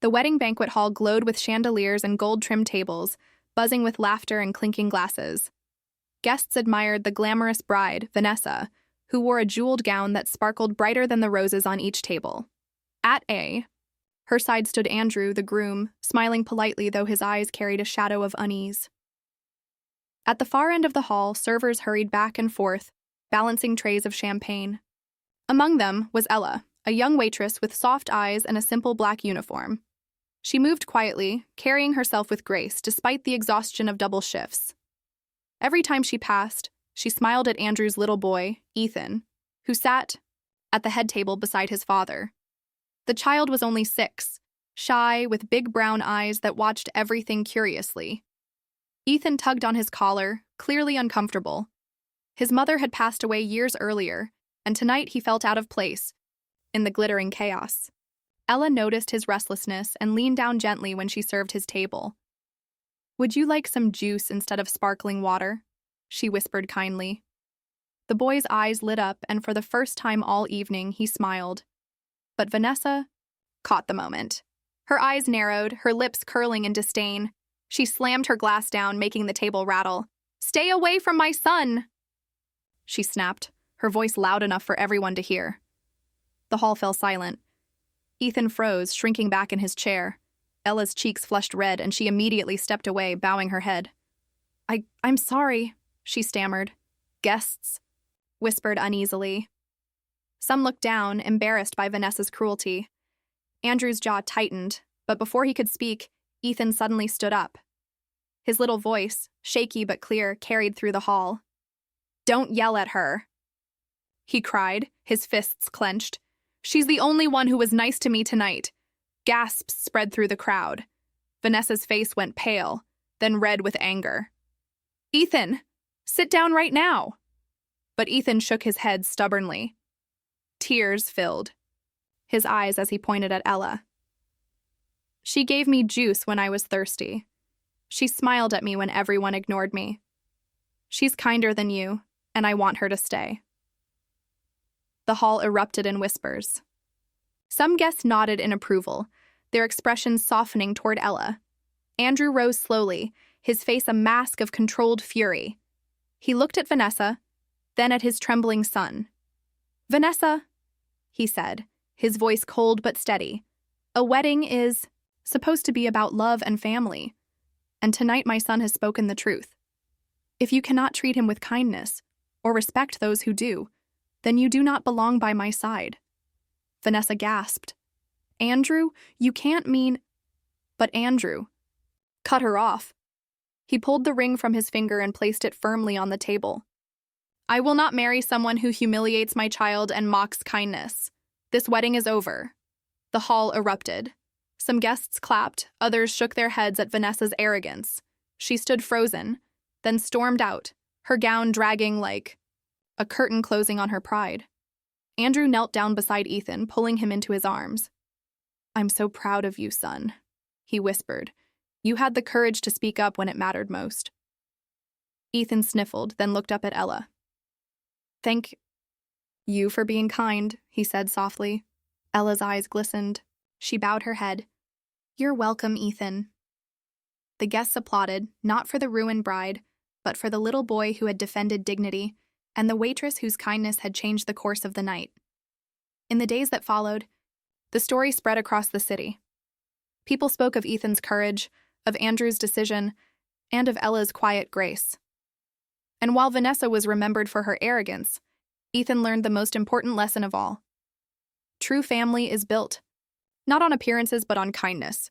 The wedding banquet hall glowed with chandeliers and gold-trimmed tables, buzzing with laughter and clinking glasses. Guests admired the glamorous bride, Vanessa, who wore a jeweled gown that sparkled brighter than the roses on each table. At her side stood Andrew, the groom, smiling politely though his eyes carried a shadow of unease. At the far end of the hall, servers hurried back and forth, balancing trays of champagne. Among them was Ella, a young waitress with soft eyes and a simple black uniform. She moved quietly, carrying herself with grace despite the exhaustion of double shifts. Every time she passed, she smiled at Andrew's little boy, Ethan, who sat at the head table beside his father. The child was only 6, shy, with big brown eyes that watched everything curiously. Ethan tugged on his collar, clearly uncomfortable. His mother had passed away years earlier, and tonight he felt out of place in the glittering chaos. Ella noticed his restlessness and leaned down gently when she served his table. "Would you like some juice instead of sparkling water?" she whispered kindly. The boy's eyes lit up, and for the first time all evening, he smiled. But Vanessa caught the moment. Her eyes narrowed, her lips curling in disdain. She slammed her glass down, making the table rattle. "Stay away from my son!" she snapped, her voice loud enough for everyone to hear. The hall fell silent. Ethan froze, shrinking back in his chair. Ella's cheeks flushed red, and she immediately stepped away, bowing her head. I'm sorry," she stammered. "Guests," whispered uneasily. Some looked down, embarrassed by Vanessa's cruelty. Andrew's jaw tightened, but before he could speak, Ethan suddenly stood up. His little voice, shaky but clear, carried through the hall. "Don't yell at her," he cried, his fists clenched. "She's the only one who was nice to me tonight." Gasps spread through the crowd. Vanessa's face went pale, then red with anger. "Ethan, sit down right now." But Ethan shook his head stubbornly. Tears filled his eyes as he pointed at Ella. "She gave me juice when I was thirsty. She smiled at me when everyone ignored me. She's kinder than you, and I want her to stay." The hall erupted in whispers. Some guests nodded in approval, their expressions softening toward Ella. Andrew rose slowly, his face a mask of controlled fury. He looked at Vanessa, then at his trembling son. "Vanessa," he said, his voice cold but steady, "a wedding is supposed to be about love and family, and tonight my son has spoken the truth. If you cannot treat him with kindness, or respect those who do, then you do not belong by my side." Vanessa gasped. "Andrew, you can't mean—" But Andrew cut her off. He pulled the ring from his finger and placed it firmly on the table. "I will not marry someone who humiliates my child and mocks kindness. This wedding is over." The hall erupted. Some guests clapped, others shook their heads at Vanessa's arrogance. She stood frozen, then stormed out, her gown dragging like a curtain closing on her pride. Andrew knelt down beside Ethan, pulling him into his arms. "I'm so proud of you, son," he whispered. "You had the courage to speak up when it mattered most." Ethan sniffled, then looked up at Ella. "Thank you for being kind," he said softly. Ella's eyes glistened. She bowed her head. "You're welcome, Ethan." The guests applauded, not for the ruined bride, but for the little boy who had defended dignity, and the waitress whose kindness had changed the course of the night. In the days that followed, the story spread across the city. People spoke of Ethan's courage, of Andrew's decision, and of Ella's quiet grace. And while Vanessa was remembered for her arrogance, Ethan learned the most important lesson of all. True family is built, not on appearances but on kindness.